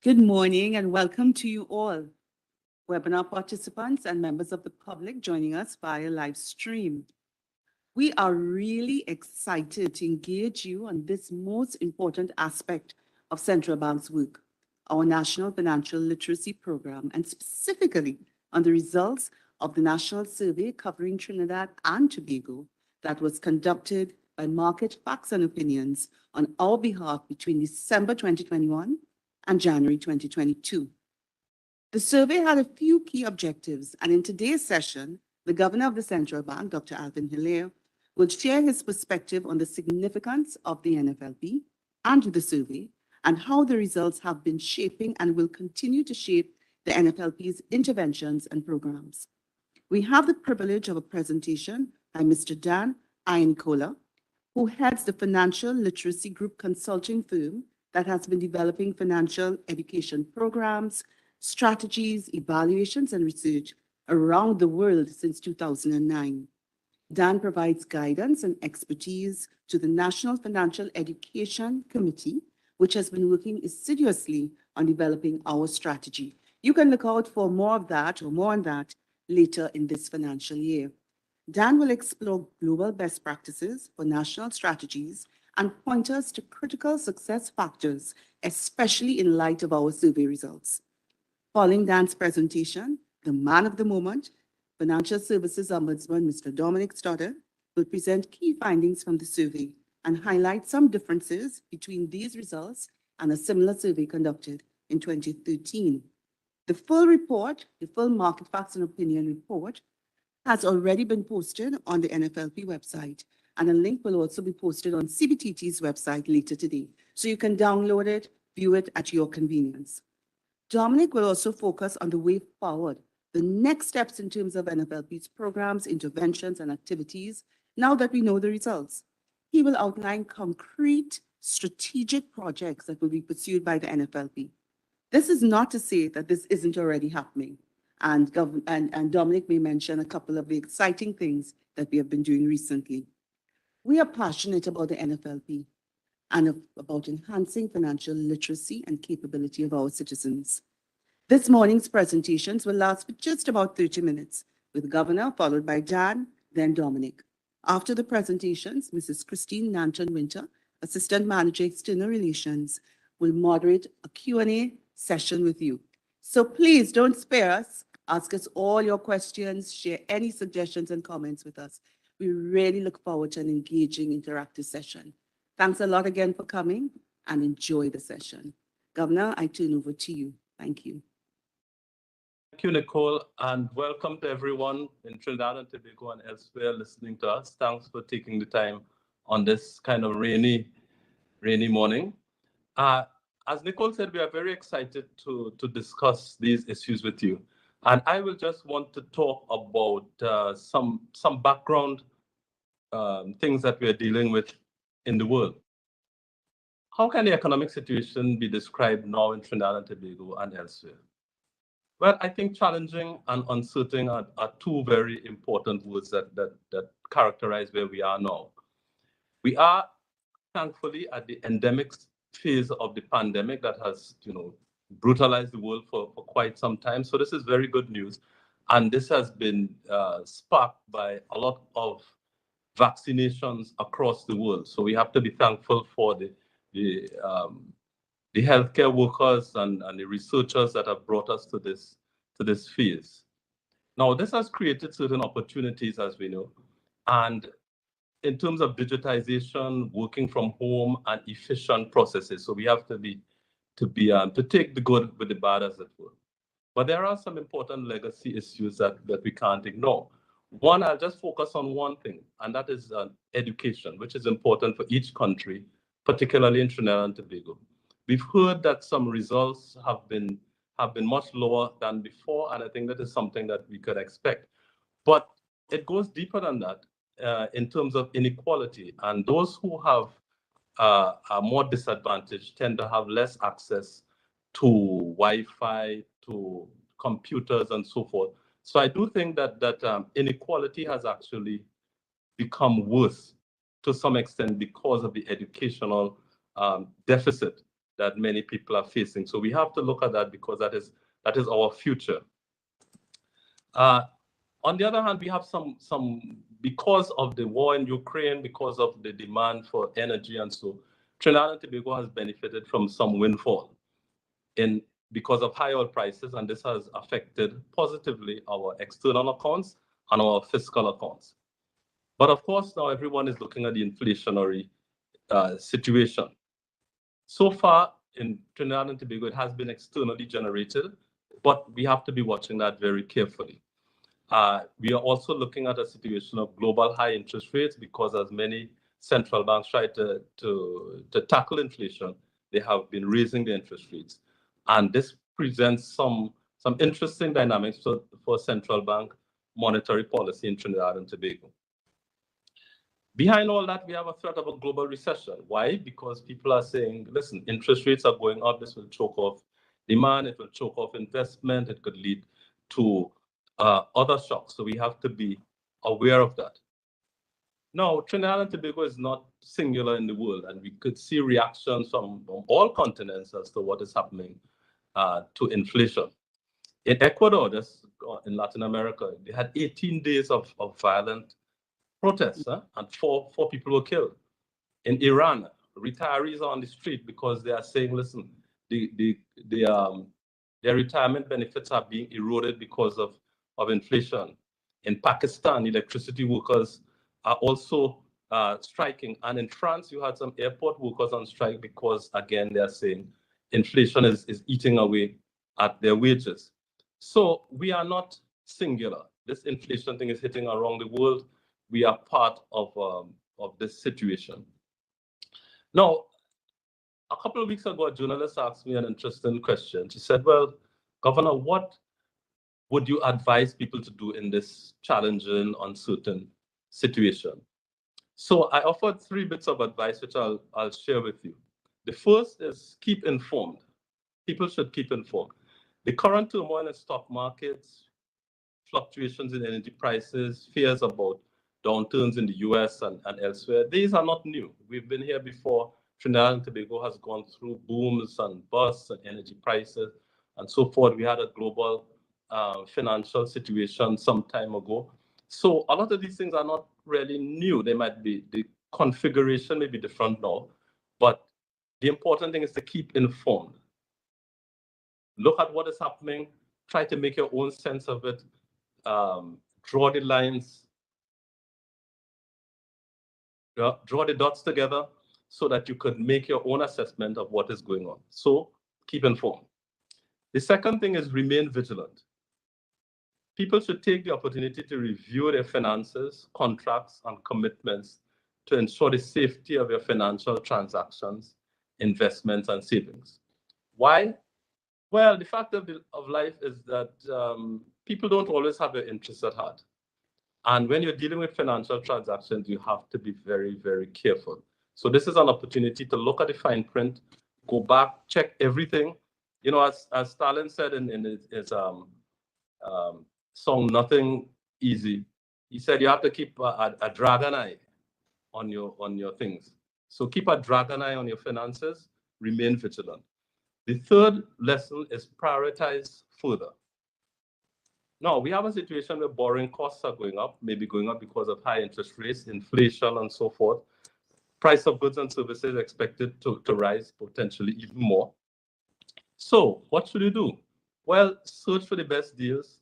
Good morning and welcome to you all, webinar participants and members of the public joining us via live stream. We are really excited to engage you on this most important aspect of Central Bank's work, our National Financial Literacy Program, and specifically on the results of the national survey covering Trinidad and Tobago that was conducted by Market Facts and Opinions on our behalf between December 2021 and January 2022. The survey had a few key objectives, and in today's session, the Governor of the Central Bank, Dr. Alvin Hilaire, will share his perspective on the significance of the NFLP and the survey, and how the results have been shaping and will continue to shape the NFLP's interventions and programs. We have the privilege of a presentation by Mr. Dan Iancola, who heads the Financial Literacy Group consulting firm that has been developing financial education programs, strategies, evaluations, and research around the world since 2009. Dan provides guidance and expertise to the National Financial Education Committee, which has been working assiduously on developing our strategy. You can look out for more of that or more on that later in this financial year. Dan will explore global best practices for national strategies and point us to critical success factors, especially in light of our survey results. Following Dan's presentation, the man of the moment, Financial Services Ombudsman Mr. Dominic Stoddard, will present key findings from the survey and highlight some differences between these results and a similar survey conducted in 2013. The full report, the full Market Facts and Opinion report, has already been posted on the NFLP website, and a link will also be posted on CBTT's website later today, so you can download it, view it at your convenience. Dominic will also focus on the way forward, the next steps in terms of NFLP's programs, interventions, and activities, now that we know the results. He will outline concrete strategic projects that will be pursued by the NFLP. This is not to say that this isn't already happening, and Dominic may mention a couple of the exciting things that we have been doing recently. We are passionate about the NFLP and about enhancing financial literacy and capability of our citizens. This morning's presentations will last for just about 30 minutes, with the Governor followed by Dan, then Dominic. After the presentations, Mrs. Christine Nanton-Winter, Assistant Manager External Relations, will moderate a Q&A session with you. So please don't spare us. Ask us all your questions, share any suggestions and comments with us. We really look forward to an engaging, interactive session. Thanks a lot again for coming and enjoy the session. Governor, I turn over to you. Thank you. Thank you, Nicole, and welcome to everyone in Trinidad and Tobago and elsewhere listening to us. Thanks for taking the time on this kind of rainy morning. As Nicole said, we are very excited to discuss these issues with you. And I will just want to talk about some background things that we are dealing with in the world. How can the economic situation be described now in Trinidad and Tobago and elsewhere? Well, I think challenging and uncertain are two very important words that characterize where we are now. We are thankfully at the endemic phase of the pandemic that has, brutalized the world for quite some time. So this is very good news. And this has been sparked by a lot of vaccinations across the world. So we have to be thankful for the healthcare workers and the researchers that have brought us to this phase. Now, this has created certain opportunities, as we know. And in terms of digitization, working from home, and efficient processes. So we have to take the good with the bad, as it were. But there are some important legacy issues that we can't ignore. One, I'll just focus on one thing, and that is education, which is important for each country, particularly in Trinidad and Tobago. We've heard that some results have been much lower than before, and I think that is something that we could expect. But it goes deeper than that. In terms of inequality, and those who have are more disadvantaged tend to have less access to Wi-Fi, to computers, and so forth. So I do think that inequality has actually become worse to some extent because of the educational deficit that many people are facing. So we have to look at that because that is our future. On the other hand, we have some because of the war in Ukraine, because of the demand for energy, and so Trinidad and Tobago has benefited from some windfall because of high oil prices, and this has affected positively our external accounts and our fiscal accounts. But of course, now everyone is looking at the inflationary situation. So far in Trinidad and Tobago, it has been externally generated, but we have to be watching that very carefully. We are also looking at a situation of global high interest rates because as many central banks try to tackle inflation, they have been raising the interest rates. And this presents some interesting dynamics for central bank monetary policy in Trinidad and Tobago. Behind all that, we have a threat of a global recession. Why? Because people are saying, listen, interest rates are going up. This will choke off demand. It will choke off investment. It could lead to other shocks. So we have to be aware of that. Now, Trinidad and Tobago is not singular in the world, and we could see reactions from all continents as to what is happening to inflation. In Ecuador, in Latin America, they had 18 days of violent protests, and four people were killed. In Iran, retirees are on the street because they are saying, listen, their retirement benefits are being eroded because of inflation. In Pakistan, electricity workers are also striking. And in France, you had some airport workers on strike because, again, they are saying inflation is eating away at their wages. So we are not singular. This inflation thing is hitting around the world. We are part of this situation. Now, a couple of weeks ago, a journalist asked me an interesting question. She said, well, Governor, what would you advise people to do in this challenging, uncertain situation? So I offered 3 bits of advice, which I'll share with you. The first is keep informed. People should keep informed. The current turmoil in stock markets, fluctuations in energy prices, fears about downturns in the US and elsewhere, these are not new. We've been here before. Trinidad and Tobago has gone through booms and busts and energy prices and so forth. We had a global financial situation some time ago. So a lot of these things are not really new. They might be, the configuration may be different now, but the important thing is to keep informed. Look at what is happening, try to make your own sense of it, draw the lines, draw the dots together so that you could make your own assessment of what is going on. So keep informed. The second thing is remain vigilant. People should take the opportunity to review their finances, contracts, and commitments to ensure the safety of your financial transactions, investments, and savings. Why? Well, the fact of life is that people don't always have their interests at heart. And when you're dealing with financial transactions, you have to be very, very careful. So this is an opportunity to look at the fine print, go back, check everything. You know, as Stalin said in his song, Nothing Easy, he said you have to keep a dragon eye on your things. So keep a dragon eye on your finances, remain vigilant. The third lesson is prioritize further. Now, we have a situation where borrowing costs are going up, maybe going up because of high interest rates, inflation, and so forth. Price of goods and services expected to rise potentially even more. So what should you do? Well, search for the best deals,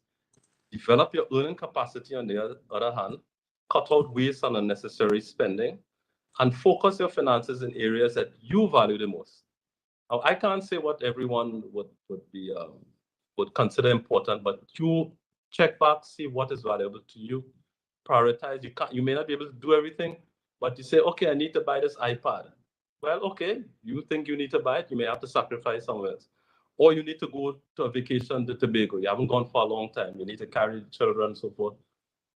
develop your earning capacity on the other hand, cut out waste and unnecessary spending, and focus your finances in areas that you value the most. Now, I can't say what everyone would consider important, but you check back, see what is valuable to you, prioritize. You may not be able to do everything, but you say, okay, I need to buy this iPad. Well, okay, you think you need to buy it, you may have to sacrifice somewhere else. Or you need to go to a vacation to Tobago. You haven't gone for a long time. You need to carry the children and so forth.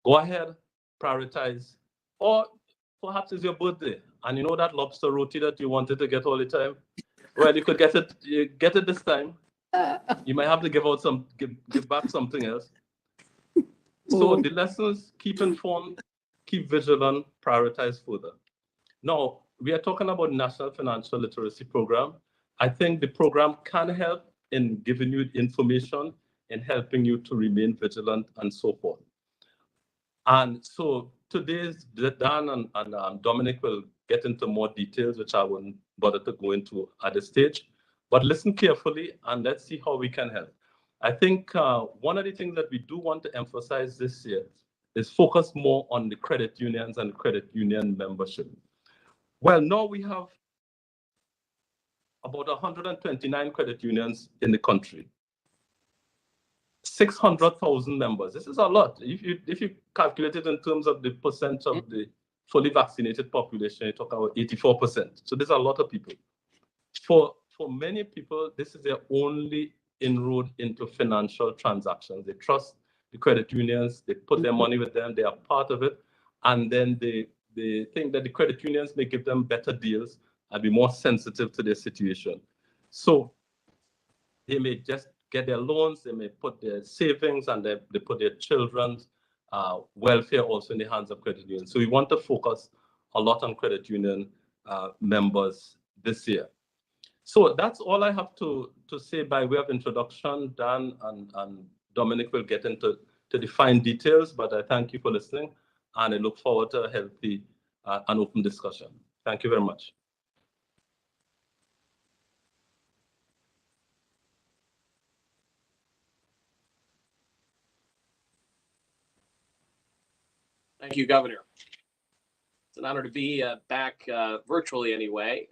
Go ahead, prioritize. Or perhaps it's your birthday, and you know that lobster roti that you wanted to get all the time. Well, you could get it this time. You might have to give back something else. So the lessons: keep informed, keep vigilant, prioritize further. Now, we are talking about National Financial Literacy Program. I think the program can help in giving you information, in helping you to remain vigilant and so forth. And so today's Dan and Dominic will get into more details, which I wouldn't bother to go into at this stage. But listen carefully and let's see how we can help. I think one of the things that we do want to emphasize this year is focus more on the credit unions and credit union membership. Well, now we have about 129 credit unions in the country. 600,000 members. This is a lot. If you calculate it in terms of the percent of the fully vaccinated population, you talk about 84%. So there's a lot of people. For many people, this is their only inroad into financial transactions. They trust the credit unions, they put their money with them, they are part of it, and then they think that the credit unions may give them better deals and be more sensitive to their situation. So they may just get their loans, they may put their savings, and they put their children's welfare also in the hands of credit unions. So we want to focus a lot on credit union members this year. So that's all I have to say by way of introduction. Dan and Dominic will get into the fine details, but I thank you for listening, and I look forward to a healthy and open discussion. Thank you very much. Thank you, Governor. It's an honor to be back virtually anyway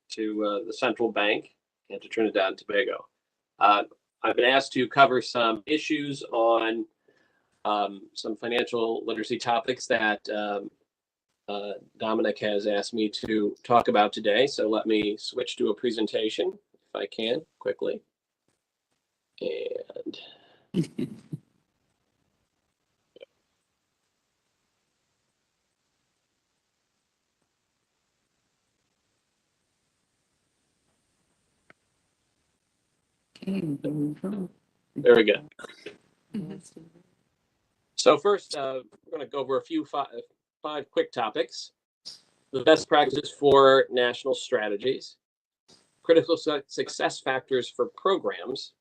to the Central Bank and to Trinidad and Tobago. I've been asked to cover some issues on some financial literacy topics that Dominic has asked me to talk about today. So let me switch to a presentation if I can quickly. And there we go. So first, we're going to go over a few five quick topics. The best practices for national strategies, critical success factors for programs,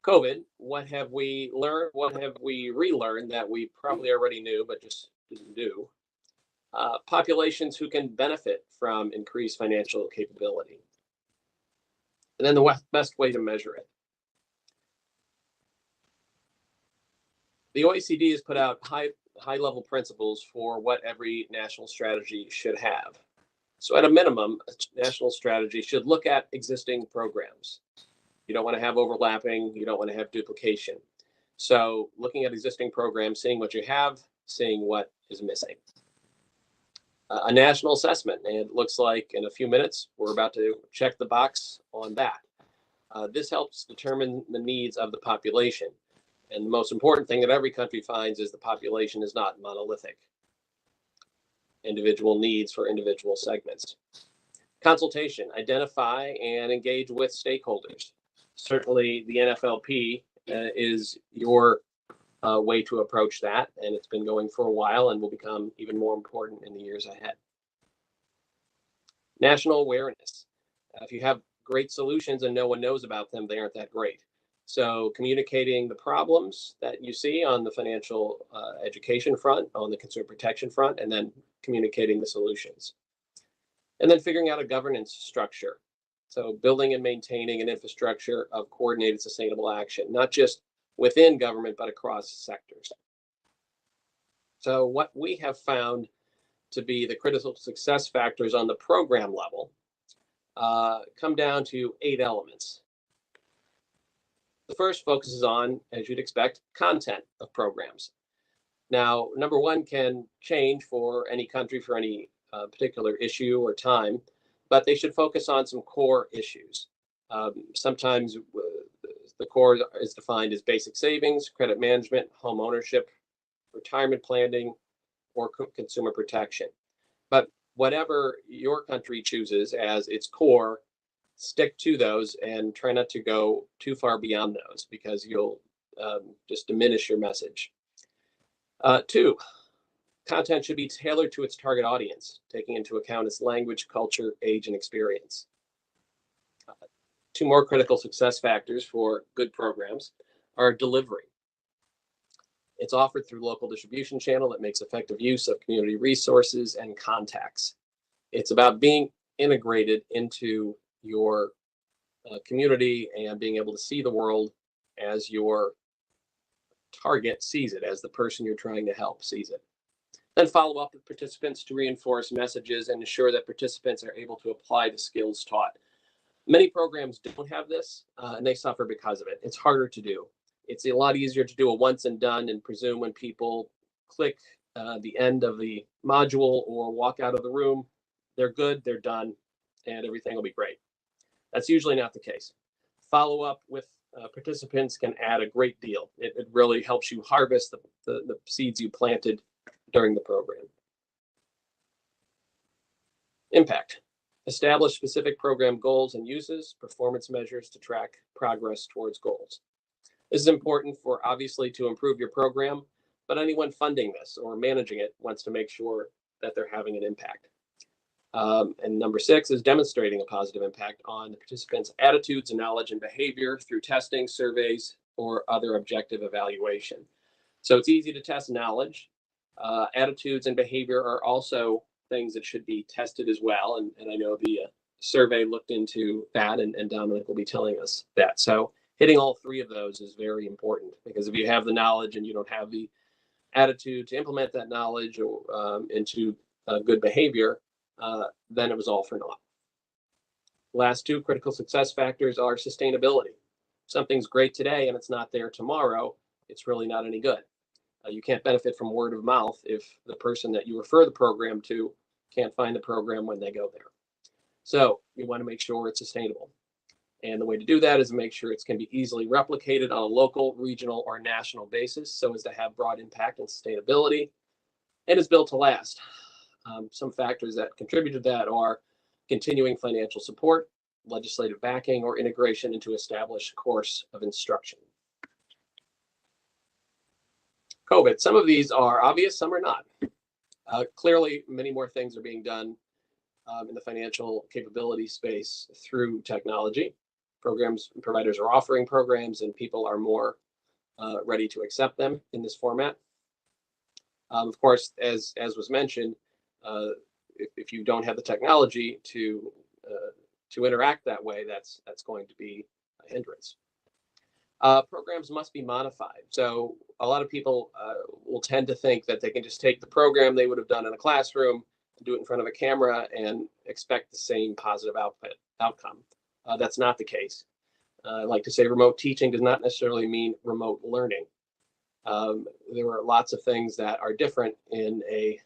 COVID, what have we learned, what have we relearned that we probably already knew but just didn't do, populations who can benefit from increased financial capability, and then the best way to measure it. The OECD has put out high-level principles for what every national strategy should have. So at a minimum, a national strategy should look at existing programs. You don't want to have overlapping, you don't want to have duplication. So looking at existing programs, seeing what you have, seeing what is missing. A national assessment, and it looks like in a few minutes, we're about to check the box on that. This helps determine the needs of the population. And the most important thing that every country finds is the population is not monolithic. Individual needs for individual segments. Consultation, identify and engage with stakeholders. Certainly the NFLP is your way to approach that, and it's been going for a while and will become even more important in the years ahead. National awareness. If you have great solutions and no one knows about them, they aren't that great. So communicating the problems that you see on the financial education front, on the consumer protection front, and then communicating the solutions. And then figuring out a governance structure. So building and maintaining an infrastructure of coordinated sustainable action, not just within government, but across sectors. So what we have found to be the critical success factors on the program level come down to 8 elements. The first focuses on, as you'd expect, content of programs. Now, number one can change for any country for any particular issue or time, but they should focus on some core issues. Sometimes the core is defined as basic savings, credit management, home ownership, retirement planning, or consumer protection. But whatever your country chooses as its core, stick to those and try not to go too far beyond those because you'll just diminish your message. 2, Content should be tailored to its target audience, taking into account its language, culture, age, and experience. Two more critical success factors for good programs are delivery. It's offered through local distribution channel that makes effective use of community resources and contacts. It's about being integrated into your community and being able to see the world as your target sees it, as the person you're trying to help sees it. Then follow up with participants to reinforce messages and ensure that participants are able to apply the skills taught. Many programs don't have this, and they suffer because of it. It's harder to do. It's a lot easier to do a once and done and presume when people click the end of the module or walk out of the room, they're good, they're done, and everything will be great. That's usually not the case. Follow up with participants can add a great deal. It really helps you harvest the seeds you planted during the program. Impact. Establish specific program goals and uses performance measures to track progress towards goals. This is important for obviously to improve your program, but anyone funding this or managing it wants to make sure that they're having an impact. And number 6 is demonstrating a positive impact on the participants' attitudes and knowledge and behavior through testing, surveys, or other objective evaluation. So it's easy to test knowledge. Attitudes and behavior are also things that should be tested as well. And I know the survey looked into that, and Dominic will be telling us that. So hitting all 3 of those is very important, because if you have the knowledge and you don't have the attitude to implement that knowledge or into good behavior, then it was all for naught. Last 2 critical success factors are sustainability. Something's great today and it's not there tomorrow, it's really not any good. You can't benefit from word of mouth if the person that you refer the program to can't find the program when they go there. So you want to make sure it's sustainable. And the way to do that is to make sure it can be easily replicated on a local, regional, or national basis so as to have broad impact and sustainability, and is built to last. Some factors that contribute to that are continuing financial support, legislative backing, or integration into established course of instruction. COVID. Some of these are obvious, some are not. Clearly, many more things are being done in the financial capability space through technology. Providers are offering programs, and people are more ready to accept them in this format. Of course, as was mentioned, if you don't have the technology to interact that way, that's going to be a hindrance. Programs must be modified. So a lot of people will tend to think that they can just take the program they would have done in a classroom, do it in front of a camera, and expect the same positive outcome. That's not the case. I like to say remote teaching does not necessarily mean remote learning. There are lots of things that are different in a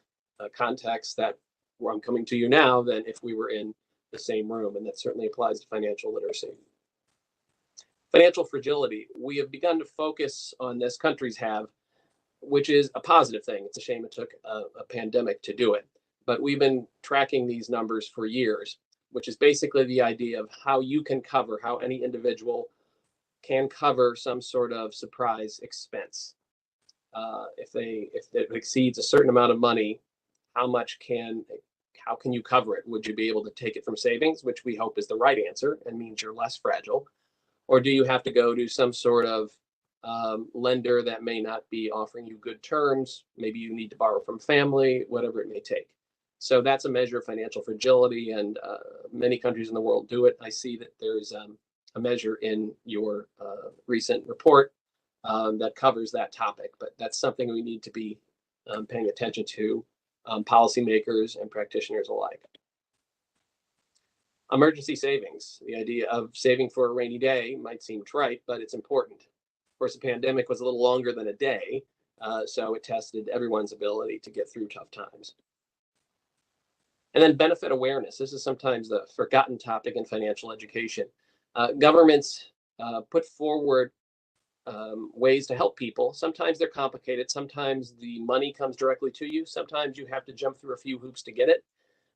context that where I'm coming to you now than if we were in the same room, and that certainly applies to financial literacy. Financial fragility. We have begun to focus on this, countries have, which is a positive thing. It's a shame it took a pandemic to do it, but we've been tracking these numbers for years, which is basically the idea of how you can cover, how any individual can cover some sort of surprise expense. If it exceeds a certain amount of money, how can you cover it? Would you be able to take it from savings, which we hope is the right answer and means you're less fragile? Or do you have to go to some sort of lender that may not be offering you good terms? Maybe you need to borrow from family, whatever it may take. So that's a measure of financial fragility, and many countries in the world do it. I see that there's a measure in your recent report that covers that topic, but that's something we need to be paying attention to, policymakers and practitioners alike. Emergency savings. The idea of saving for a rainy day might seem trite, but it's important. Of course, the pandemic was a little longer than a day, so it tested everyone's ability to get through tough times. And then benefit awareness. This is sometimes the forgotten topic in financial education. Governments put forward ways to help people. Sometimes they're complicated. Sometimes the money comes directly to you. Sometimes you have to jump through a few hoops to get it.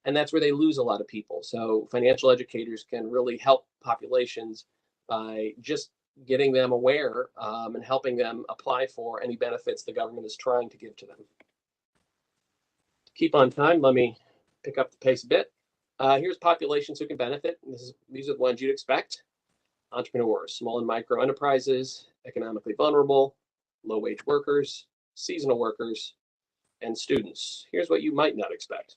And that's where they lose a lot of people. So financial educators can really help populations by just getting them aware and helping them apply for any benefits the government is trying to give to them. keep on time, let me pick up the pace a bit. Here's populations who can benefit. These are the ones you'd expect. Entrepreneurs, small and micro enterprises, economically vulnerable, low-wage workers, seasonal workers, and students. Here's what you might not expect.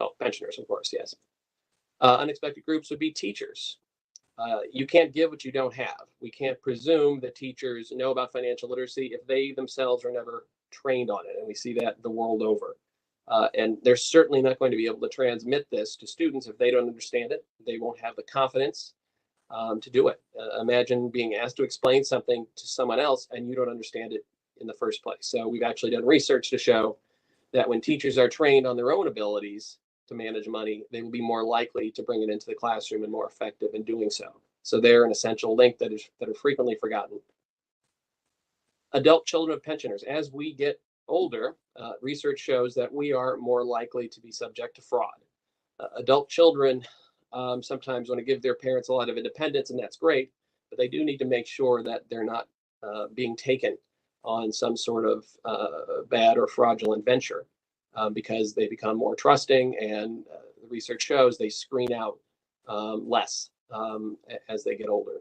Oh, pensioners, of course, yes. Unexpected groups would be teachers. You can't give what you don't have. We can't presume that teachers know about financial literacy if they themselves are never trained on it. And we see that the world over. And they're certainly not going to be able to transmit this to students if they don't understand it. They won't have the confidence to do it. Imagine being asked to explain something to someone else and you don't understand it in the first place. So we've actually done research to show that when teachers are trained on their own abilities to manage money, they will be more likely to bring it into the classroom and more effective in doing so. So they're an essential link that are frequently forgotten. Adult children of pensioners. As we get older, research shows that we are more likely to be subject to fraud. Adult children sometimes want to give their parents a lot of independence, and that's great, but they do need to make sure that they're not being taken on some sort of bad or fraudulent venture. Because they become more trusting, and the research shows they screen out less as they get older.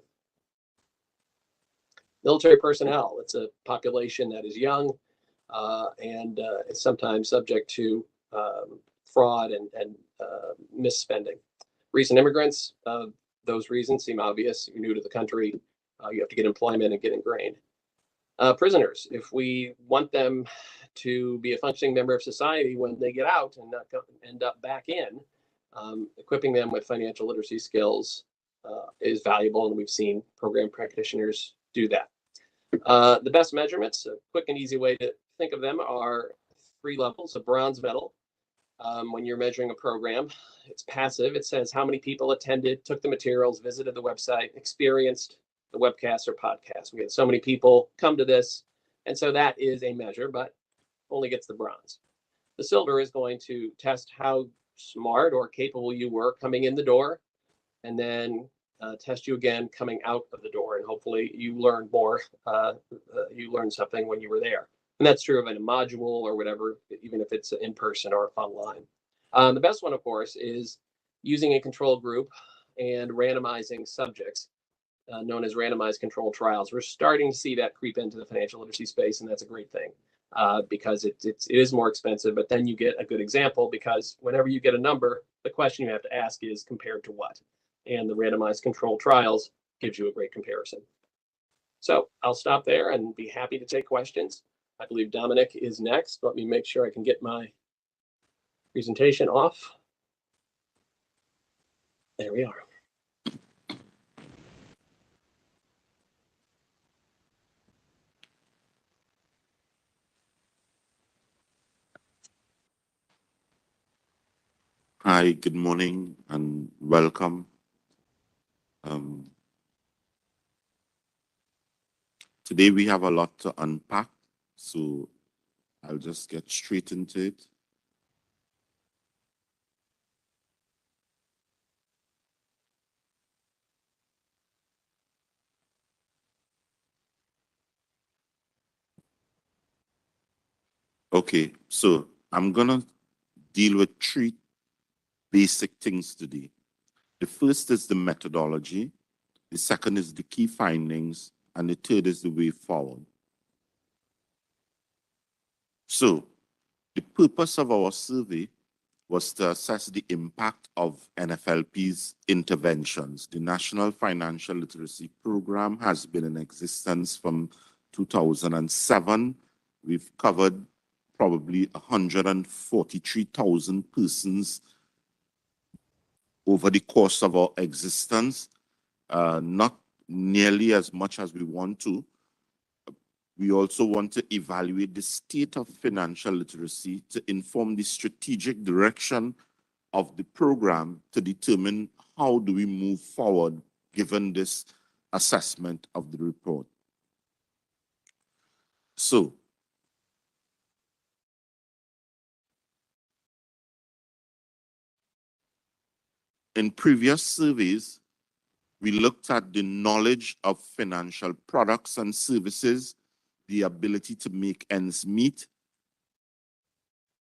Military personnel, it's a population that is young and is sometimes subject to fraud and misspending. Recent immigrants, those reasons seem obvious. You're new to the country, you have to get employment and get ingrained. Prisoners, if we want them to be a functioning member of society when they get out and not end up back in, equipping them with financial literacy skills is valuable, and we've seen program practitioners do that. The best measurements, a quick and easy way to think of them, are 3 levels. A bronze medal, when you're measuring a program, it's passive. It says how many people attended, took the materials, visited the website, experienced the webcast or podcast. We had so many people come to this, and so that is a measure, but only gets the bronze. The silver is going to test how smart or capable you were coming in the door, and then test you again coming out of the door. And hopefully you learned more. You learned something when you were there. And that's true of a module or whatever, even if it's in person or online. The best one, of course, is using a control group and randomizing subjects, known as randomized controlled trials. We're starting to see that creep into the financial literacy space, and that's a great thing. Because it is more expensive, but then you get a good example, because whenever you get a number, the question you have to ask is compared to what? And the randomized controlled trials gives you a great comparison. So I'll stop there and be happy to take questions. I believe Dominic is next. Let me make sure I can get my presentation off. There we are. Hi, good morning and welcome. Today we have a lot to unpack, so I'll just get straight into it. Okay, so I'm gonna deal with 3 basic things today. The first is the methodology, the second is the key findings, and the third is the way forward. So, the purpose of our survey was to assess the impact of NFLP's interventions. The National Financial Literacy Program has been in existence from 2007. We've covered probably 143,000 persons over the course of our existence, not nearly as much as we want to. We also want to evaluate the state of financial literacy to inform the strategic direction of the program to determine how do we move forward given this assessment of the report. So, in previous surveys, we looked at the knowledge of financial products and services, the ability to make ends meet,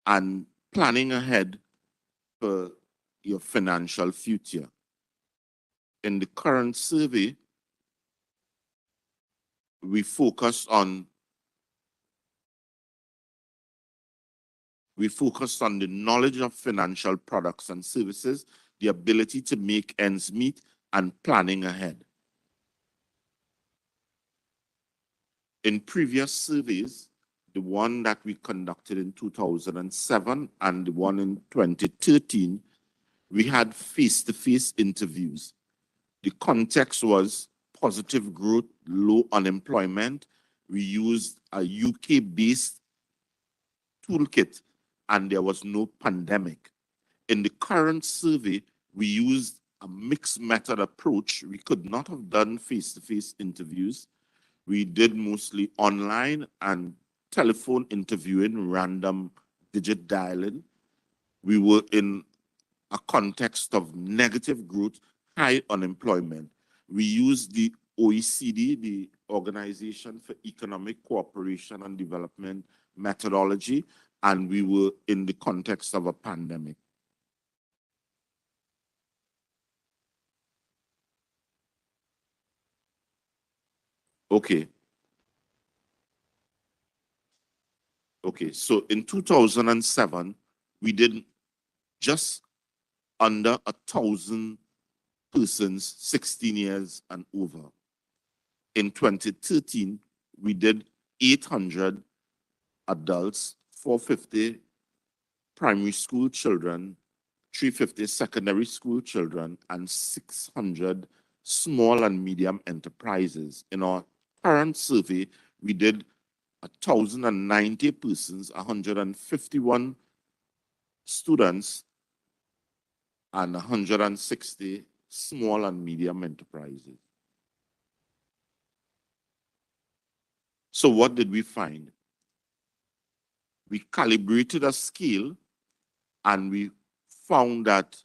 and planning ahead for your financial future. In the current survey, we focused on the knowledge of financial products and services, the ability to make ends meet, and planning ahead. In previous surveys, the one that we conducted in 2007 and the one in 2013, we had face-to-face interviews. The context was positive growth, low unemployment. We used a UK-based toolkit, and there was no pandemic. In the current survey, we used a mixed method approach. We could not have done face-to-face interviews. We did mostly online and telephone interviewing, random digit dialing. We were in a context of negative growth, high unemployment. We used the OECD, the Organization for Economic Cooperation and Development methodology, and we were in the context of a pandemic. Okay. Okay, so in 2007, we did just under 1,000 persons 16 years and over. In 2013, we did 800 adults, 450 primary school children, 350 secondary school children, and 600 small and medium enterprises. In our current survey, we did 1,090 persons, 151 students, and 160 small and medium enterprises. So what did we find? We calibrated a scale and we found that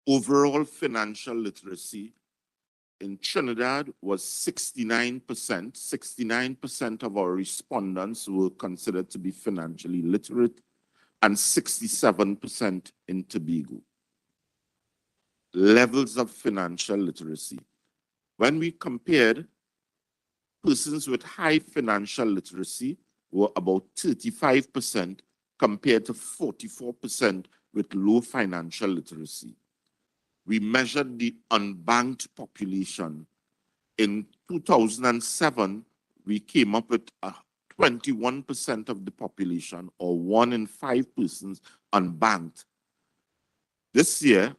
overall financial literacy in Trinidad was 69%. 69% of our respondents were considered to be financially literate, and 67% in Tobago. Levels of financial literacy. When we compared, persons with high financial literacy were about 35% compared to 44% with low financial literacy. We measured the unbanked population. In 2007, we came up with 21% of the population, or 1 in 5 persons, unbanked. This year,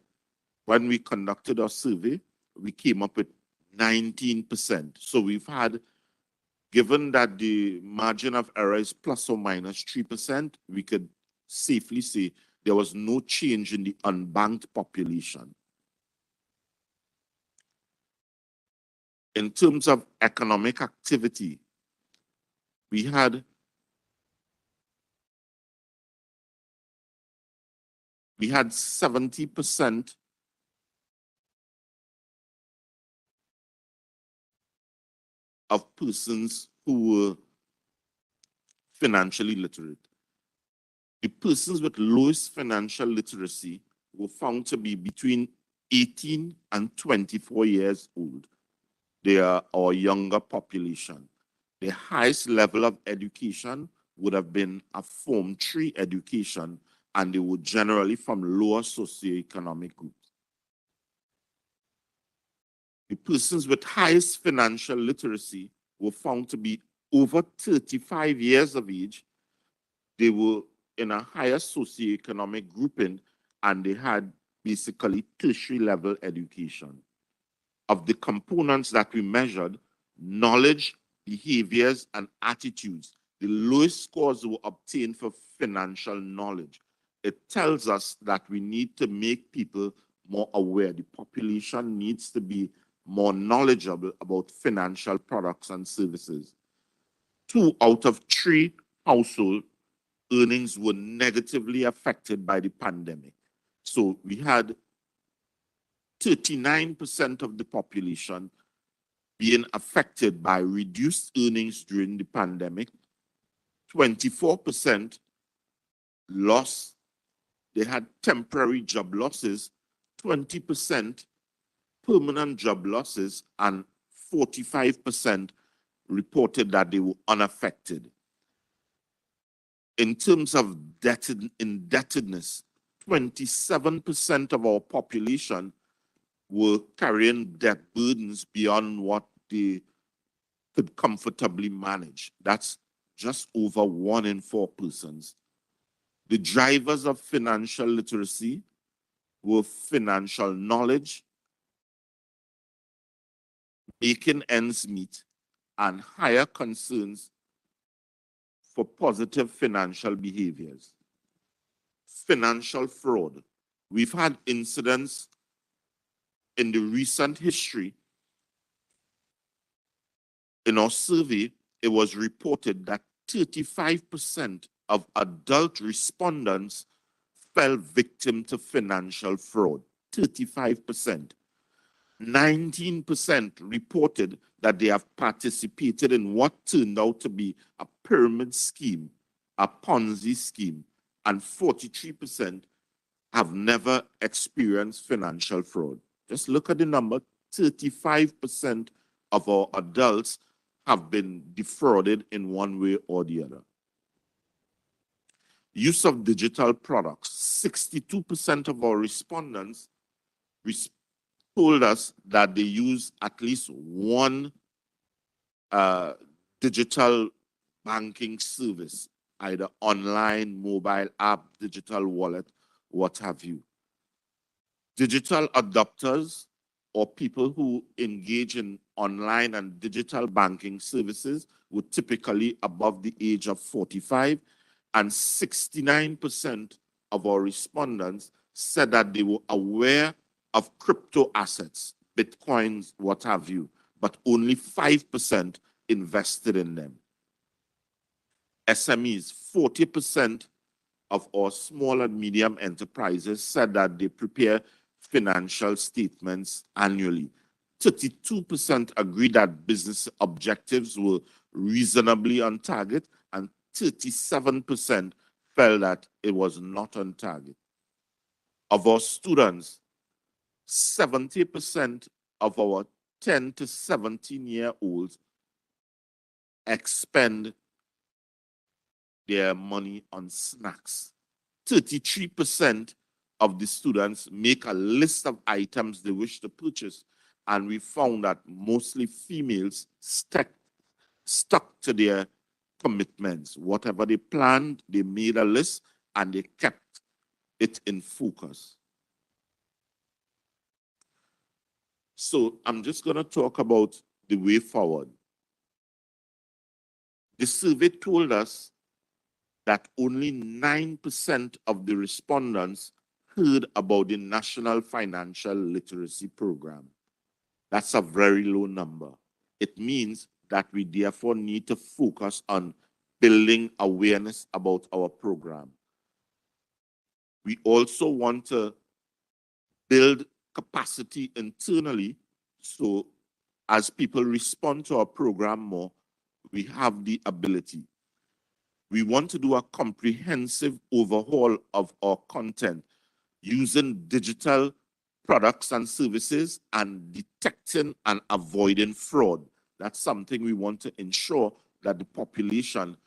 when we conducted our survey, we came up with 19%. So we've had, given that the margin of error is plus or minus 3%, we could safely say there was no change in the unbanked population. In terms of economic activity, we had 70% of persons who were financially literate. The persons with lowest financial literacy were found to be between 18 and 24 years old. They are our younger population. The highest level of education would have been a Form 3 education, and they were generally from lower socioeconomic groups. The persons with highest financial literacy were found to be over 35 years of age. They were in a higher socioeconomic grouping, and they had basically tertiary level education. Of the components that we measured, knowledge, behaviors, and attitudes, the lowest scores were obtained for financial knowledge. It tells us that we need to make people more aware. The population needs to be more knowledgeable about financial products and services. 2 out of 3 household earnings were negatively affected by the pandemic. So we had 39% of the population being affected by reduced earnings during the pandemic, 24% lost, they had temporary job losses, 20% permanent job losses, and 45% reported that they were unaffected. In terms of indebtedness, 27% of our population were carrying debt burdens beyond what they could comfortably manage. That's just over 1 in 4 persons. The drivers of financial literacy were financial knowledge, making ends meet, and higher concerns for positive financial behaviors. Financial fraud. We've had incidents in the recent history. In our survey, it was reported that 35% of adult respondents fell victim to financial fraud. 35%. 19% reported that they have participated in what turned out to be a pyramid scheme, a Ponzi scheme, and 43% have never experienced financial fraud. Just look at the number. 35% of our adults have been defrauded in one way or the other. Use of digital products. 62% of our respondents told us that they use at least one digital banking service, either online, mobile app, digital wallet, what have you. Digital adopters, or people who engage in online and digital banking services, were typically above the age of 45, and 69% of our respondents said that they were aware of crypto assets, Bitcoins, what have you, but only 5% invested in them. SMEs, 40% of our small and medium enterprises said that they prepare financial statements annually. 32% agreed that business objectives were reasonably on target, and 37% felt that it was not on target. Of our students, 70% of our 10 to 17-year-olds expend their money on snacks. 33% of the students make a list of items they wish to purchase, and we found that mostly females stuck to their commitments. Whatever they planned, they made a list and they kept it in focus. So I'm just going to talk about the way forward. The survey told us that only 9% of the respondents heard about the National Financial Literacy Program. That's a very low number. It means that we therefore need to focus on building awareness about our program. We also want to build capacity internally, so as people respond to our program more, we have the ability. We want to do a comprehensive overhaul of our content using digital products and services and detecting and avoiding fraud. That's something we want to ensure that the population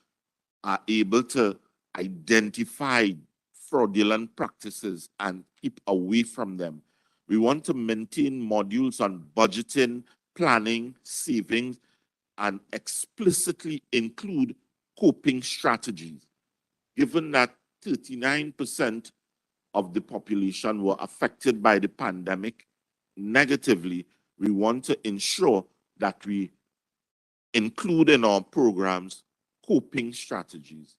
are able to identify fraudulent practices and keep away from them. We want to maintain modules on budgeting, planning, savings, and explicitly include coping strategies. Given that 39% of the population were affected by the pandemic negatively, we want to ensure that we include in our programs coping strategies.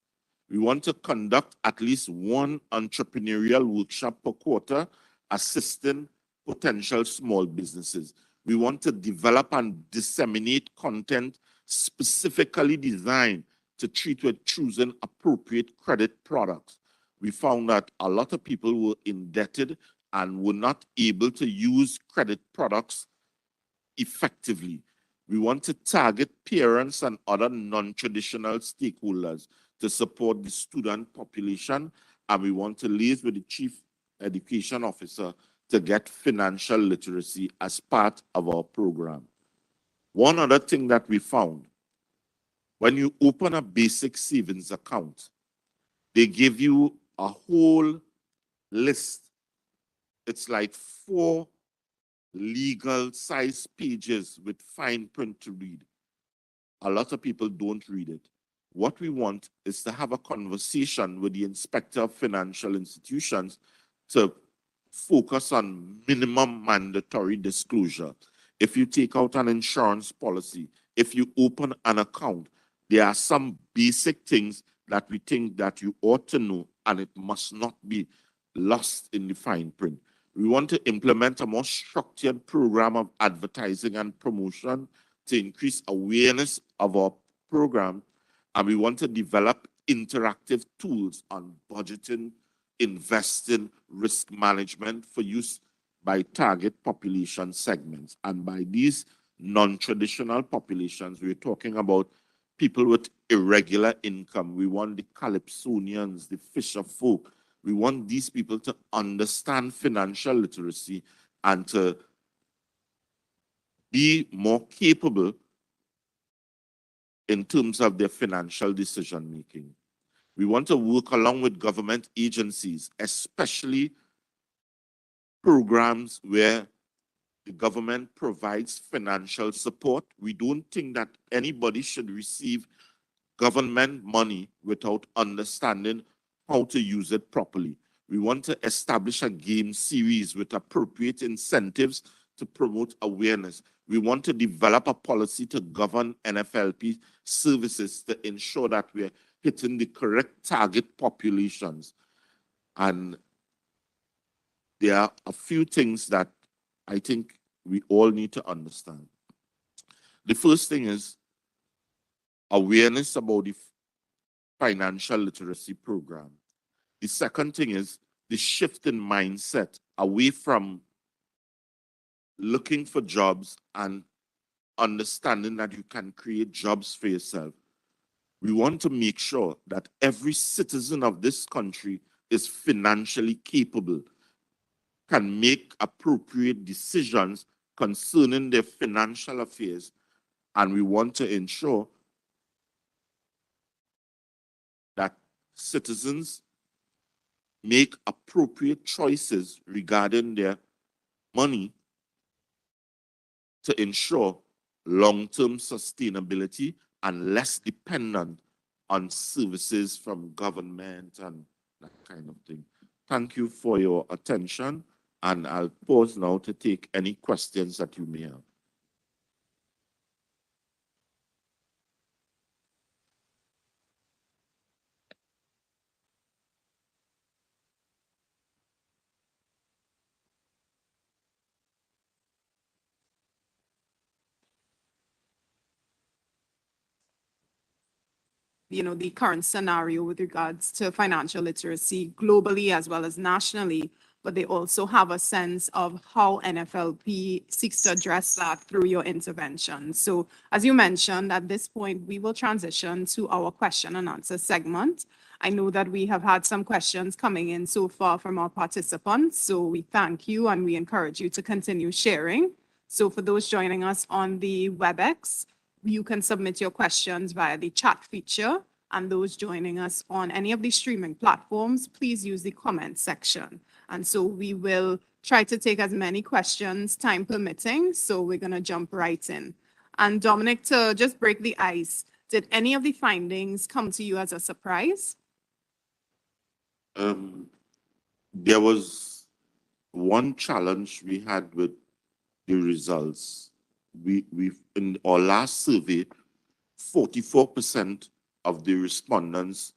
We want to conduct at least one entrepreneurial workshop per quarter, assisting potential small businesses. We want to develop and disseminate content specifically designed to treat with choosing appropriate credit products. We found that a lot of people were indebted and were not able to use credit products effectively. We want to target parents and other non-traditional stakeholders to support the student population and we want to liaise with the Chief Education Officer to get financial literacy as part of our program. One other thing that we found, when you open a basic savings account, they give you a whole list. It's like 4 legal size pages with fine print to read. A lot of people don't read it. What we want is to have a conversation with the Inspector of Financial Institutions to focus on minimum mandatory disclosure. If you take out an insurance policy, if you open an account, there are some basic things that we think that you ought to know, and it must not be lost in the fine print. We want to implement a more structured program of advertising and promotion to increase awareness of our program, and we want to develop interactive tools on budgeting, investing, risk management for use by target population segments. And by these non-traditional populations, we're talking about people with irregular income. We want the Calypsonians, the fisher folk. We want these people to understand financial literacy and to be more capable in terms of their financial decision making. We want to work along with government agencies, especially programs where the government provides financial support. We don't think that anybody should receive government money without understanding how to use it properly. We want to establish a game series with appropriate incentives to promote awareness. We want to develop a policy to govern NFLP services to ensure that we're hitting the correct target populations. And there are a few things that I think we all need to understand. The first thing is awareness about the financial literacy program. The second thing is the shift in mindset away from looking for jobs and understanding that you can create jobs for yourself. We want to make sure that every citizen of this country is financially capable, can make appropriate decisions concerning their financial affairs, and we want to ensure that citizens make appropriate choices regarding their money to ensure long-term sustainability and less dependent on services from government and that kind of thing. Thank you for your attention, and I'll pause now to take any questions that you may have. The current scenario with regards to financial literacy globally as well as nationally, but they also have a sense of how NFLP seeks to address that through your intervention. So as you mentioned, at this point, we will transition to our question and answer segment. I know that we have had some questions coming in so far from our participants, so we thank you and we encourage you to continue sharing. So for those joining us on the WebEx, you can submit your questions via the chat feature, and those joining us on any of the streaming platforms, please use the comment section. And so we will try to take as many questions, time permitting, so we're going to jump right in. And Dominic, to just break the ice, did any of the findings come to you as a surprise? There was one challenge we had with the results. We in our last survey, 44% of the respondents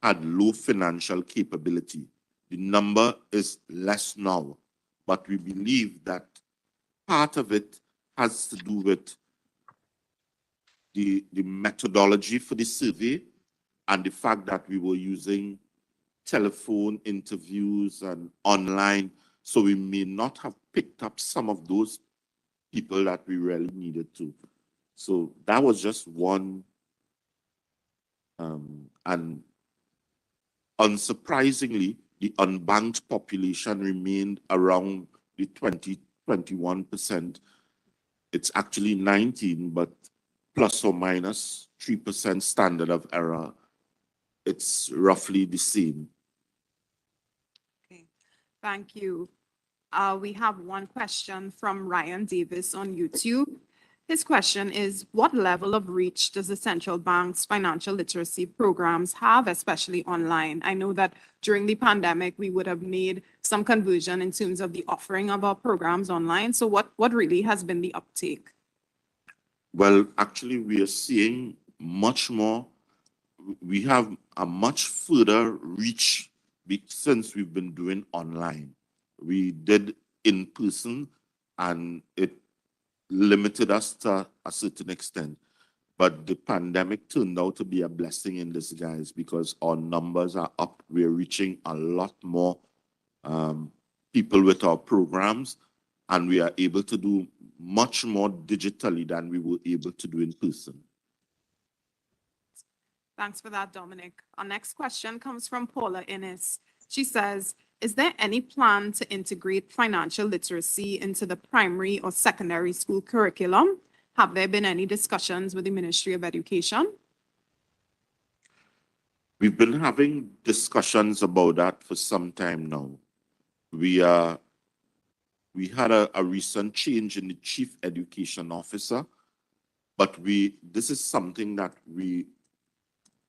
had low financial capability. The number is less now, but we believe that part of it has to do with the methodology for the survey and the fact that we were using telephone interviews and online, so we may not have picked up some of those people that we really needed to. So that was just one. And unsurprisingly, the unbanked population remained around the 21%. It's actually 19, but plus or minus 3% standard of error. It's roughly the same. Okay, thank you. We have one question from Ryan Davis on YouTube. His question is, what level of reach does the central bank's financial literacy programs have, especially online? I know that during the pandemic, we would have made some conversion in terms of the offering of our programs online. So what really has been the uptake? Well, actually, we are seeing much more. We have a much further reach since we've been doing online. We did in person, and it limited us to a certain extent. But the pandemic turned out to be a blessing in disguise because our numbers are up. We're reaching a lot more people with our programs, and we are able to do much more digitally than we were able to do in person. Thanks for that, Dominic. Our next question comes from Paula Innes. She says, is there any plan to integrate financial literacy into the primary or secondary school curriculum? Have there been any discussions with the Ministry of Education? We've been having discussions about that for some time now. We had a recent change in the chief education officer, but this is something that we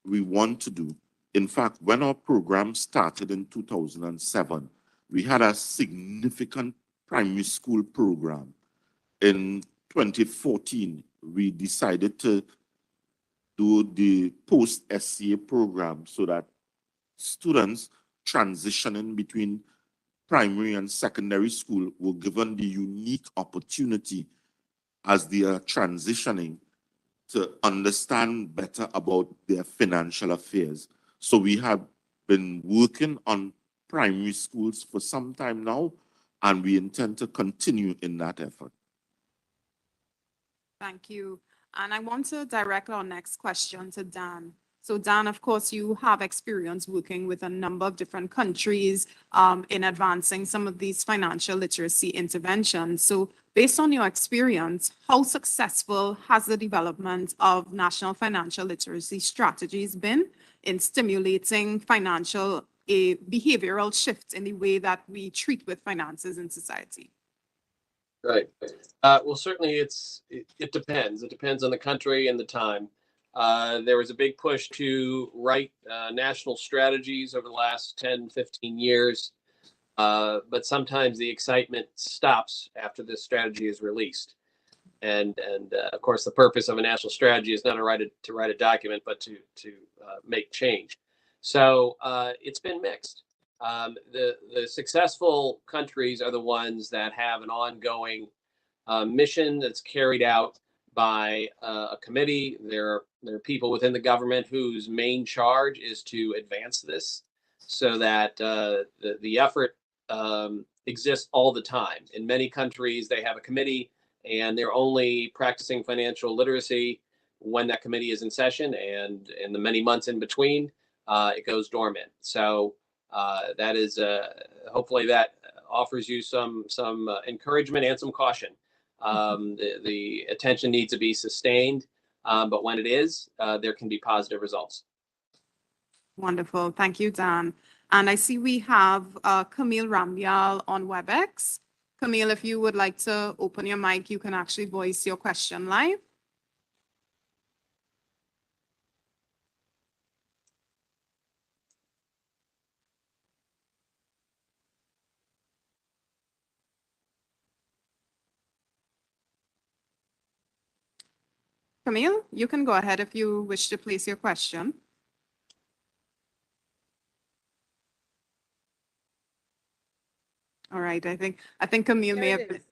want to do. In fact, when our program started in 2007, we had a significant primary school program. In 2014, we decided to do the post-SCA program so that students transitioning between primary and secondary school were given the unique opportunity as they are transitioning to understand better about their financial affairs. So we have been working on primary schools for some time now, and we intend to continue in that effort. Thank you. And I want to direct our next question to Dan. So Dan, of course, you have experience working with a number of different countries in advancing some of these financial literacy interventions. So based on your experience, how successful has the development of national financial literacy strategies been in stimulating financial behavioral shifts in the way that we treat with finances in society? Right. Well, certainly it depends. It depends on the country and the time. There was a big push to write national strategies over the last 10, 15 years. But sometimes the excitement stops after this strategy is released. And of course, the purpose of a national strategy is not to write a document, but to make change. So it's been mixed. The successful countries are the ones that have an ongoing mission that's carried out by a committee. There are people within the government whose main charge is to advance this, so that the effort exists all the time. In many countries, they have a committee, and they're only practicing financial literacy when that committee is in session, and in the many months in between, it goes dormant. So that is hopefully that offers you some encouragement and some caution. The attention needs to be sustained, but when it is, there can be positive results. Wonderful. Thank you, Dan. And I see we have Camille Rambial on WebEx. Camille, if you would like to open your mic, you can actually voice your question live. Camille, you can go ahead if you wish to place your question. All right, I think Camille may have been.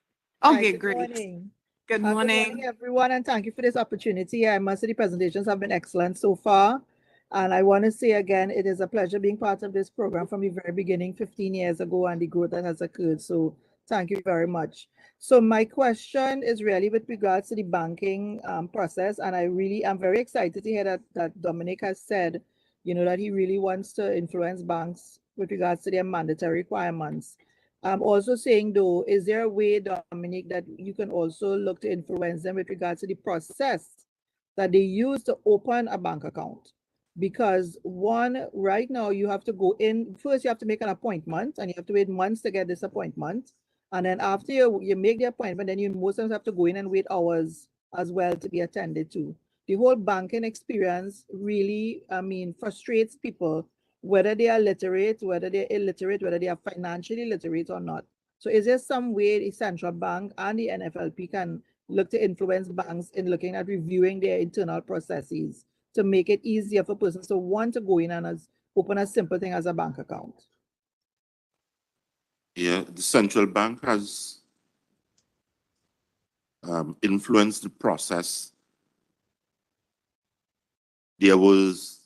Okay, great. Morning. Good Good morning. morning, everyone, and thank you for this opportunity. I must say the presentations have been excellent so far. And I want to say again, it is a pleasure being part of this program from the very beginning, 15 years ago, and the growth that has occurred. So thank you very much. So my question is really with regards to the banking process. And I really am very excited to hear that Dominic has said that he really wants to influence banks with regards to their mandatory requirements. I'm also saying, though, is there a way, Dominic, that you can also look to influence them with regards to the process that they use to open a bank account? Because right now you have to go in, first you have to make an appointment and you have to wait months to get this appointment. And then after you make the appointment, then you most times have to go in and wait hours as well to be attended to. The whole banking experience really, frustrates people, whether they are literate, whether they're illiterate, whether they are financially literate or not. So is there some way the central bank and the NFLP can look to influence banks in looking at reviewing their internal processes to make it easier for persons to want to go in and open a simple thing as a bank account? Yeah, the central bank has influenced the process. There was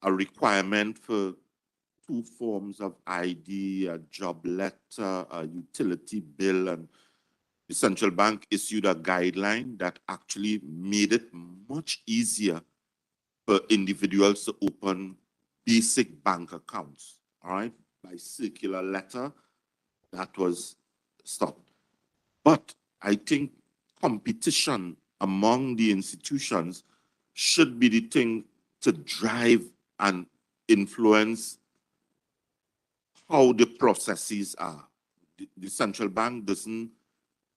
a requirement for 2 forms of ID, a job letter, a utility bill, and the central bank issued a guideline that actually made it much easier for individuals to open basic bank accounts, all right, by circular letter. That was stopped. But I think competition among the institutions should be the thing to drive and influence how the processes are. The central bank doesn't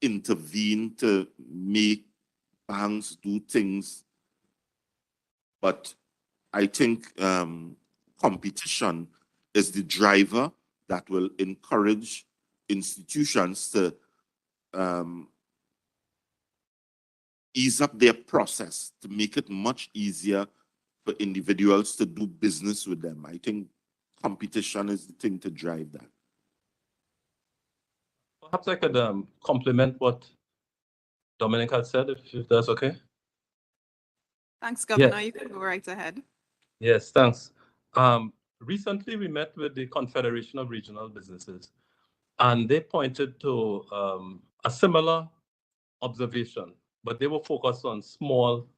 intervene to make banks do things, but I think competition is the driver that will encourage institutions to ease up their process to make it much easier for individuals to do business with them. I think competition is the thing to drive that. Perhaps I could complement what Dominic had said, if that's okay. Thanks, Governor. You can go right ahead. Yes, thanks. Recently, we met with the Confederation of Regional Businesses, and they pointed to a similar observation, but they were focused on small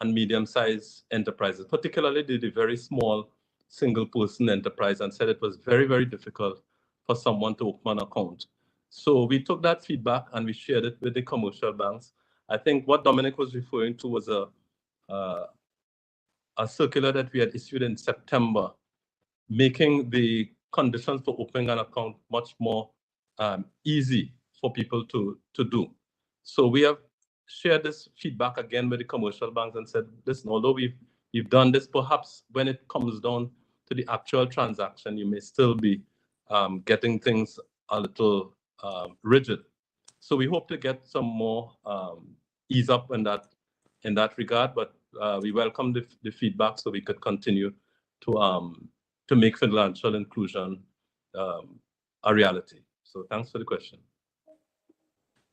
and medium-sized enterprises, particularly the very small single-person enterprise, and said it was very, very difficult for someone to open an account. So we took that feedback and we shared it with the commercial banks. I think what Dominic was referring to was a circular that we had issued in September, making the conditions for opening an account much more easy for people to do. So we have shared this feedback again with the commercial banks and said, listen, although we've done this, perhaps when it comes down to the actual transaction, you may still be getting things a little rigid. So we hope to get some more ease up in that regard, but we welcome the feedback so we could continue to make financial inclusion a reality. So thanks for the question.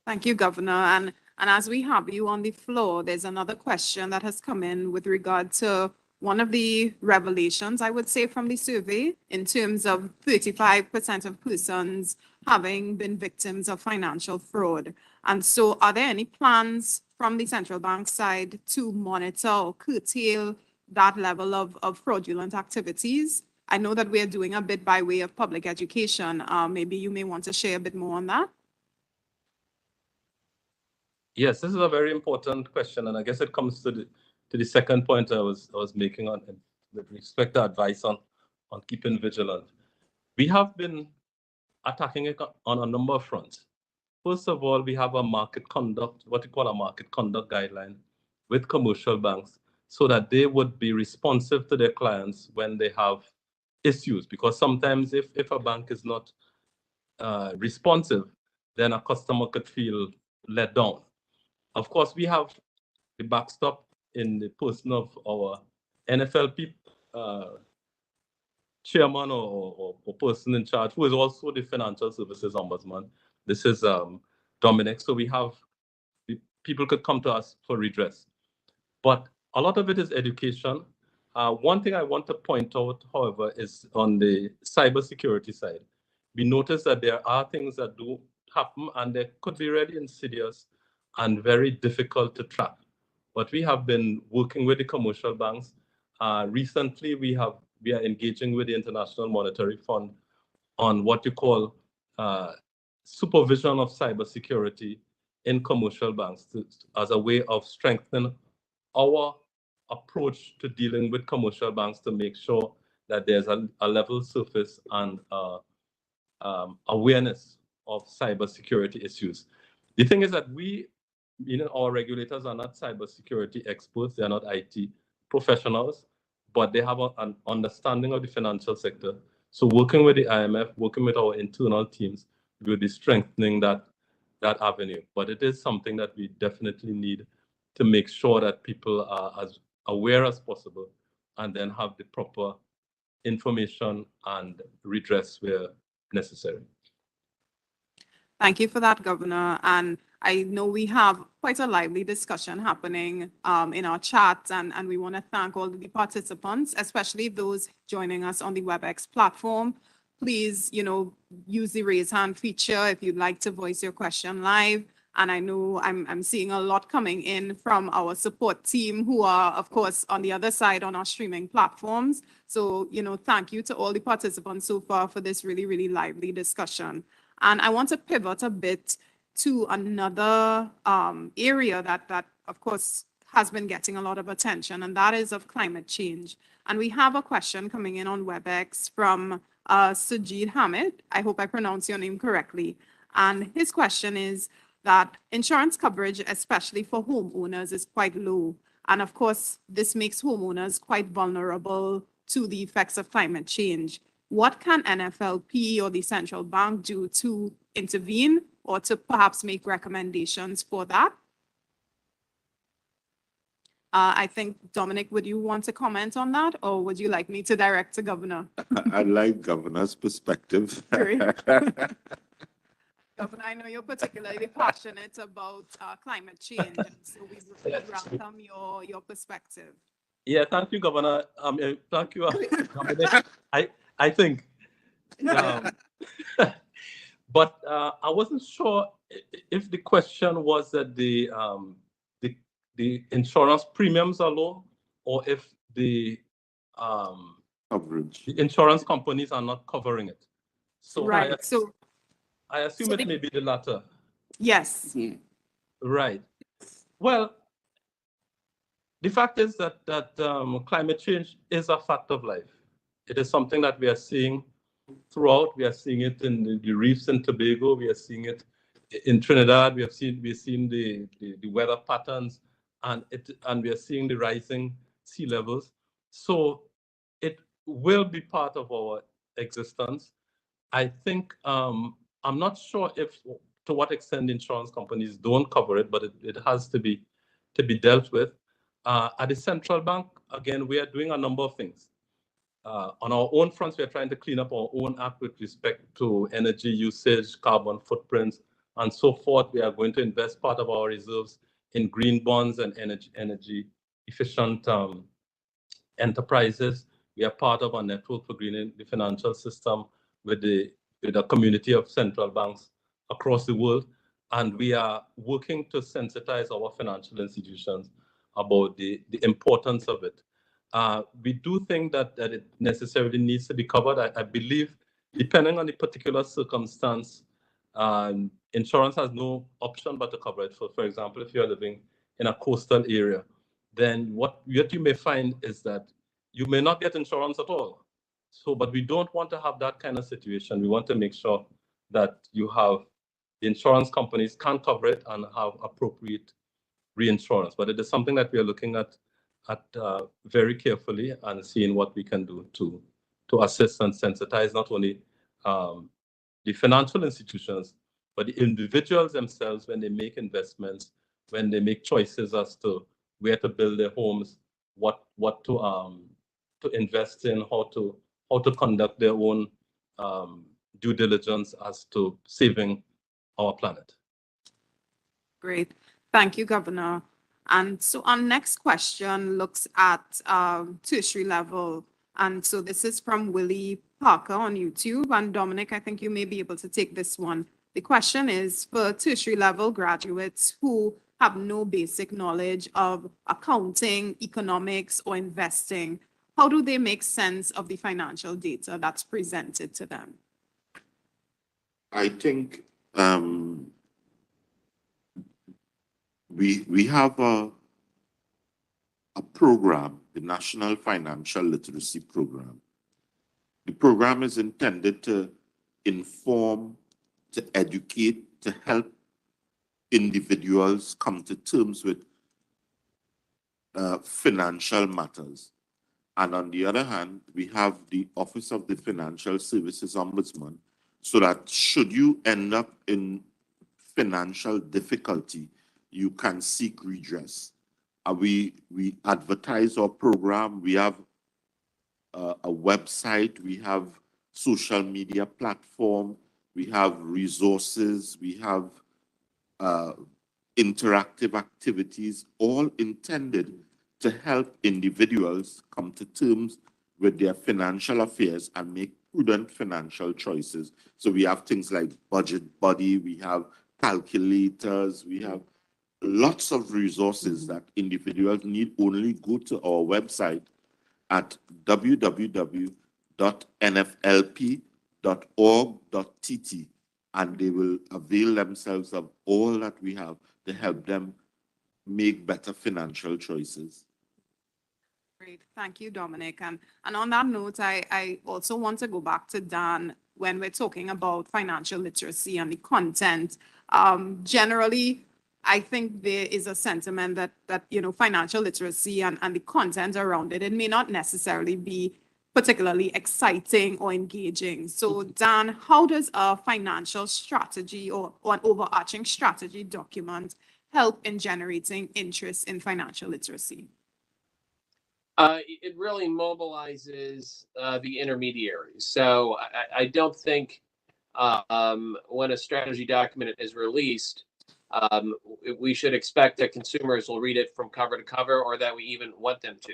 Thank you, Governor. And as we have you on the floor, there's another question that has come in with regard to one of the revelations, I would say, from the survey in terms of 35% of persons having been victims of financial fraud. And so are there any plans from the central bank side to monitor or curtail that level of fraudulent activities? I know that we're doing a bit by way of public education. Maybe you may want to share a bit more on that. Yes, this is a very important question, and I guess it comes to the second point I was making on with respect to advice on keeping vigilant. We have been attacking it on a number of fronts. First of all, we have a market conduct, what we call a market conduct guideline with commercial banks, so that they would be responsive to their clients when they have issues. Because sometimes if a bank is not responsive, then a customer could feel let down. Of course, we have the backstop in the person of our NFLP chairman or person in charge, who is also the Financial Services Ombudsman. This is Dominic. So we have people could come to us for redress. But a lot of it is education. One thing I want to point out, however, is on the cybersecurity side. We notice that there are things that do happen, and they could be really insidious and very difficult to track. But we have been working with the commercial banks. Recently, we have we are engaging with the International Monetary Fund on what you call supervision of cybersecurity in commercial banks as a way of strengthening our approach to dealing with commercial banks to make sure that there's a level surface and awareness of cybersecurity issues. The thing is that our regulators are not cybersecurity experts, they are not IT professionals, but they have an understanding of the financial sector. So working with the IMF, working with our internal teams, we'll be strengthening that avenue. But it is something that we definitely need to make sure that people are as aware as possible and then have the proper information and redress where necessary. Thank you for that, Governor. And I know we have quite a lively discussion happening in our chat, and we want to thank all of the participants, especially those joining us on the WebEx platform. Please, use the raise hand feature if you'd like to voice your question live. And I know I'm seeing a lot coming in from our support team who are, of course, on the other side on our streaming platforms. So, thank you to all the participants so far for this really, really lively discussion. And I want to pivot a bit to another area that, of course, has been getting a lot of attention, and that is of climate change. And we have a question coming in on WebEx from Sajid Hamid. I hope I pronounced your name correctly. And his question is that insurance coverage, especially for homeowners, is quite low. And of course, this makes homeowners quite vulnerable to the effects of climate change. What can NFLP or the central bank do to intervene or to perhaps make recommendations for that? I think, Dominic, would you want to comment on that, or would you like me to direct to Governor? I like Governor's perspective. Great. Governor, I know you're particularly passionate about climate change, and so we would welcome your perspective. Yeah, thank you, Governor. Thank you, Dominic. I think, but I wasn't sure if the question was that the insurance premiums are low, or if the Coverage. the insurance companies are not covering it. So Right. I assume it may be the latter. Yes. Right. Well, the fact is that climate change is a fact of life. It is something that we are seeing throughout. We are seeing it in the reefs in Tobago. We are seeing it in Trinidad. We've seen the weather patterns, and we are seeing the rising sea levels. So it will be part of our existence. I think I'm not sure to what extent insurance companies don't cover it, but it has to be dealt with. At the central bank, again, we are doing a number of things. On our own fronts, we are trying to clean up our own act with respect to energy usage, carbon footprints, and so forth. We are going to invest part of our reserves in green bonds and energy efficient enterprises. We are part of a network for greening the financial system with a community of central banks across the world. And we are working to sensitize our financial institutions about the importance of it. We do think that it necessarily needs to be covered. I believe, depending on the particular circumstance, insurance has no option but to cover it. For example, if you're living in a coastal area, then what you may find is that you may not get insurance at all. So, but we don't want to have that kind of situation. We want to make sure that the insurance companies can cover it and have appropriate reinsurance. But it is something that we are looking at very carefully and seeing what we can do to assist and sensitize not only the financial institutions, but the individuals themselves when they make investments, when they make choices as to where to build their homes, what to invest in, how to conduct their own due diligence as to saving our planet. Great. Thank you, Governor. And so our next question looks at tertiary level. And so this is from Willie Parker on YouTube. And Dominic, I think you may be able to take this one. The question is for tertiary level graduates who have no basic knowledge of accounting, economics, or investing, how do they make sense of the financial data that's presented to them? I think we have a program, the National Financial Literacy Program. The program is intended to inform, to educate, to help individuals come to terms with financial matters. And on the other hand, we have the Office of the Financial Services Ombudsman, so that should you end up in financial difficulty, you can seek redress. We advertise our program. We have a website. We have social media platform. We have resources. We have interactive activities, all intended to help individuals come to terms with their financial affairs and make prudent financial choices. So we have things like Budget Buddy, we have calculators, we have lots of resources that individuals need. Only go to our website at www.nflp.org.tt, and they will avail themselves of all that we have to help them make better financial choices. Great. Thank you, Dominic. And on that note, I also want to go back to Dan when we're talking about financial literacy and the content. Generally, I think there is a sentiment that financial literacy and the content around it may not necessarily be particularly exciting or engaging. So Dan, how does a financial strategy or an overarching strategy document help in generating interest in financial literacy? It really mobilizes the intermediaries. So I don't think when a strategy document is released, we should expect that consumers will read it from cover to cover, or that we even want them to.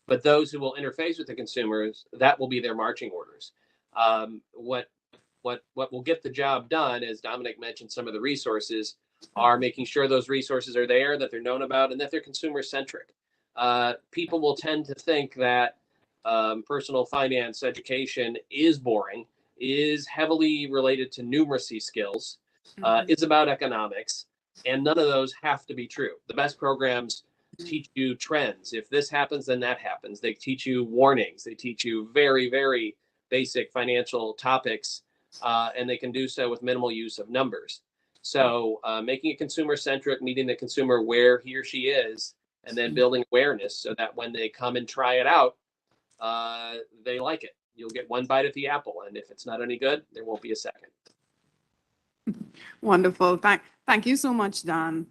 But those who will interface with the consumers, that will be their marching orders. What will get the job done, as Dominic mentioned, some of the resources are making sure those resources are there, that they're known about, and that they're consumer centric. People will tend to think that personal finance education is boring, is heavily related to numeracy skills, is about economics, and none of those have to be true. The best programs teach you trends. If this happens, then that happens. They teach you warnings. They teach you very, very basic financial topics, and they can do so with minimal use of numbers. So making it consumer centric, meeting the consumer where he or she is, and then building awareness so that when they come and try it out, they like it. You'll get one bite at the apple, and if it's not any good, there won't be a second. Wonderful. Thank you so much, Dan.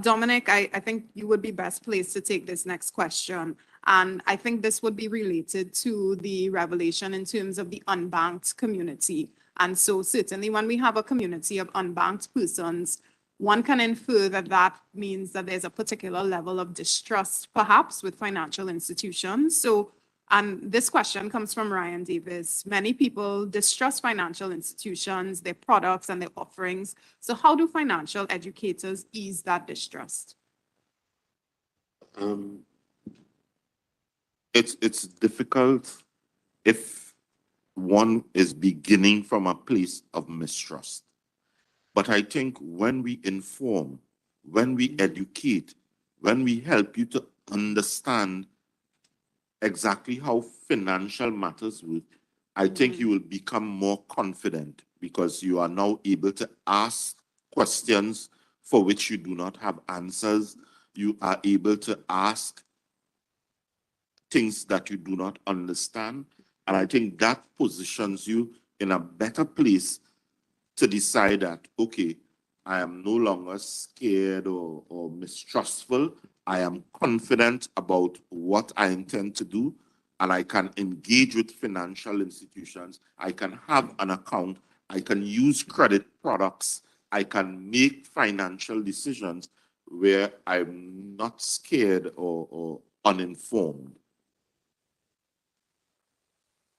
Dominic, I think you would be best placed to take this next question. And I think this would be related to the revelation in terms of the unbanked community. And so certainly when we have a community of unbanked persons, one can infer that means that there's a particular level of distrust, perhaps, with financial institutions. So, and this question comes from Ryan Davis. Many people distrust financial institutions, their products and their offerings. So how do financial educators ease that distrust? It's difficult if one is beginning from a place of mistrust. But I think when we inform, when we educate, when we help you to understand exactly how financial matters work, I think you will become more confident, because you are now able to ask questions for which you do not have answers. You are able to ask things that you do not understand. And I think that positions you in a better place to decide that, okay, I am no longer scared or mistrustful. I am confident about what I intend to do, and I can engage with financial institutions. I can have an account. I can use credit products. I can make financial decisions where I'm not scared or uninformed.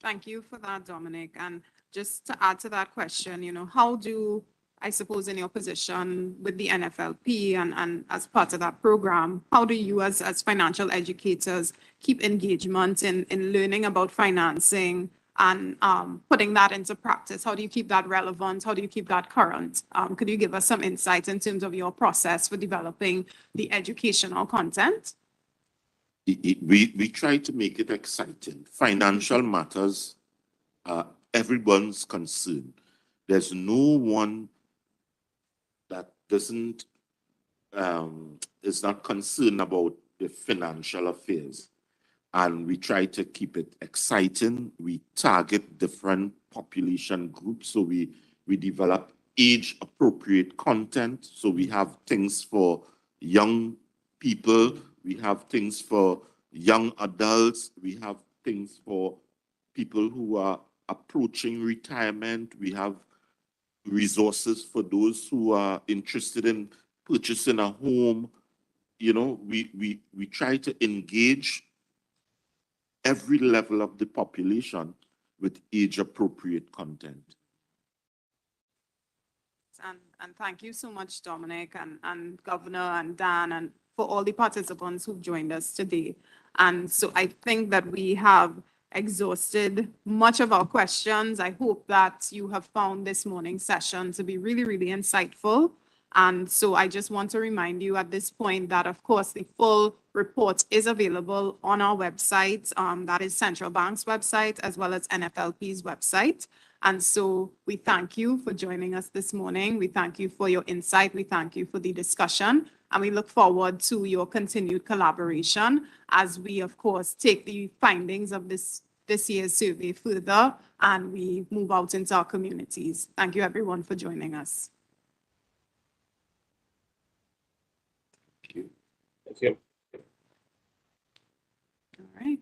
Thank you for that, Dominic. And just to add to that question, how do I suppose in your position with the NFLP and as part of that program, how do you as financial educators keep engagement in learning about financing and putting that into practice? How do you keep that relevant? How do you keep that current? Could you give us some insight in terms of your process for developing the educational content? We try to make it exciting. Financial matters are everyone's concern. There's no one that doesn't is not concerned about the financial affairs. And we try to keep it exciting. We target different population groups. So we develop age-appropriate content. So we have things for young people. We have things for young adults. We have things for people who are approaching retirement. We have resources for those who are interested in purchasing a home. You know, we try to engage every level of the population with age-appropriate content. And thank you so much, Dominic and Governor and Dan, and for all the participants who've joined us today. And so I think that we have exhausted much of our questions. I hope that you have found this morning's session to be really, really insightful. And so I just want to remind you at this point that, of course, the full report is available on our website. That is Central Bank's website as well as NFLP's website. And so we thank you for joining us this morning. We thank you for your insight. We thank you for the discussion. And we look forward to your continued collaboration as we, of course, take the findings of this year's survey further and we move out into our communities. Thank you, everyone, for joining us. Thank you. All right.